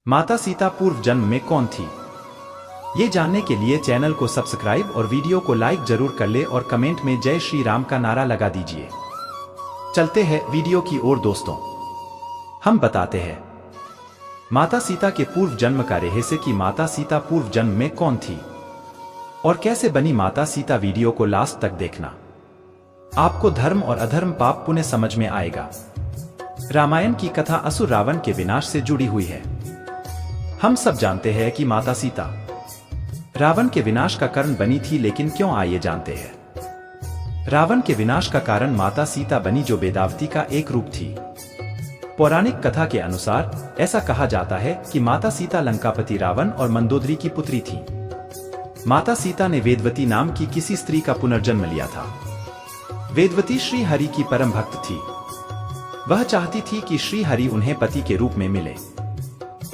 माता सीता पूर्व जन्म में कौन थी? ये जानने के लिए चैनल को सब्सक्राइब और वीडियो को लाइक जरूर कर ले और कमेंट में जय श्री राम का नारा लगा दीजिए। चलते हैं वीडियो की ओर दोस्तों। हम बताते हैं माता सीता के पूर्व जन्म का रहस्य कि माता सीता पूर्व जन्म में कौन थी और कैसे बनी माता सीता। वीडियो को लास्ट तक देखना, आपको धर्म और अधर्म पाप पुण्य समझ में आएगा। रामायण की कथा असुर रावण के विनाश से जुड़ी हुई है। हम सब जानते हैं कि माता सीता रावण के विनाश का कारण बनी थी, लेकिन क्यों आइए जानते हैं। रावण के विनाश का कारण माता सीता बनी, जो वेदावती का एक रूप थी। पौराणिक कथा के अनुसार ऐसा कहा जाता है कि माता सीता लंकापति रावण और मंदोदरी की पुत्री थी। माता सीता ने वेदवती नाम की किसी स्त्री का पुनर्जन्म लिया था। वेदवती श्री हरि की परम भक्त थी। वह चाहती थी कि श्री हरि उन्हें पति के रूप में मिले।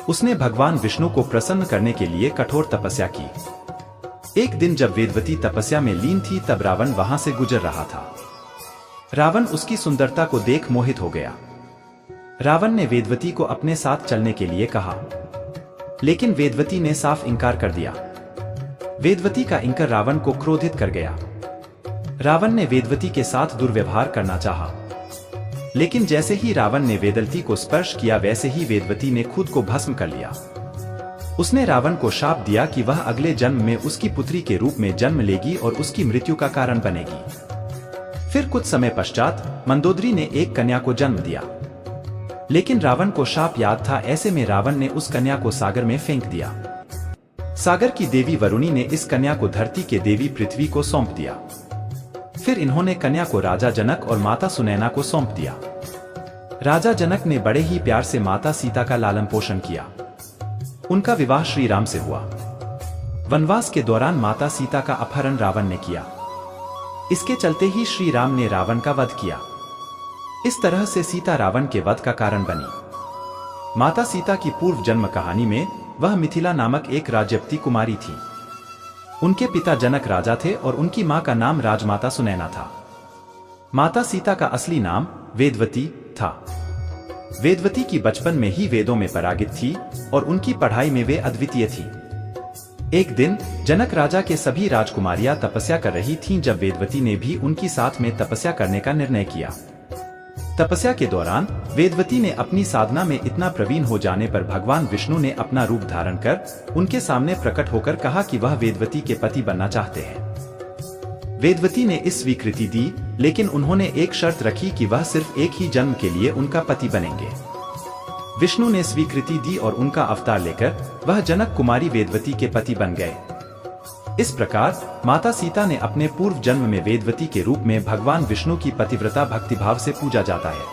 उसने भगवान विष्णु को प्रसन्न करने के लिए कठोर तपस्या की। एक दिन जब वेदवती तपस्या में लीन थी, तब रावण वहां से गुजर रहा था। रावण उसकी सुंदरता को देख मोहित हो गया। रावण ने वेदवती को अपने साथ चलने के लिए कहा, लेकिन वेदवती ने साफ इनकार कर दिया। वेदवती का इनकार रावण को क्रोधित कर गया। रावण ने वेदवती के साथ दुर्व्यवहार करना चाहा, लेकिन जैसे ही रावण ने वेदवती को स्पर्श किया, वैसे ही वेदवती ने खुद को भस्म कर लिया। उसने रावण को शाप दिया कि वह अगले जन्म में उसकी पुत्री के रूप में जन्म लेगी और उसकी मृत्यु का कारण बनेगी। फिर कुछ समय पश्चात मंदोदरी ने एक कन्या को जन्म दिया, लेकिन रावण को शाप याद था। ऐसे में रावण ने उस कन्या को सागर में फेंक दिया। सागर की देवी वरुणी ने इस कन्या को धरती के देवी पृथ्वी को सौंप दिया। फिर इन्होंने कन्या को राजा जनक और माता सुनैना को सौंप दिया। राजा जनक ने बड़े ही प्यार से माता सीता का लालन पोषण किया। उनका विवाह श्री राम से हुआ। वनवास के दौरान माता सीता का अपहरण रावण ने किया। इसके चलते ही श्री राम ने रावण का वध किया। इस तरह से सीता रावण के वध का कारण बनी। माता सीता की पूर्व जन्म कहानी में वह मिथिला नामक एक राजवती कुमारी थी। उनके पिता जनक राजा थे और उनकी मां का नाम राजमाता सुनैना था। माता सीता का असली नाम वेदवती था। वेदवती की बचपन में ही वेदों में पारंगत थी और उनकी पढ़ाई में वे अद्वितीय थी। एक दिन जनक राजा के सभी राजकुमारियां तपस्या कर रही थीं, जब वेदवती ने भी उनकी साथ में तपस्या करने का निर्णय किया। तपस्या के दौरान वेदवती ने अपनी साधना में इतना प्रवीण हो जाने पर भगवान विष्णु ने अपना रूप धारण कर उनके सामने प्रकट होकर कहा कि वह वेदवती के पति बनना चाहते हैं। वेदवती ने इस स्वीकृति दी, लेकिन उन्होंने एक शर्त रखी कि वह सिर्फ एक ही जन्म के लिए उनका पति बनेंगे। विष्णु ने स्वीकृति दी और उनका अवतार लेकर वह जनक कुमारी वेदवती के पति बन गए। इस प्रकार माता सीता ने अपने पूर्व जन्म में वेदवती के रूप में भगवान विष्णु की पतिव्रता भक्तिभाव से पूजा जाता है।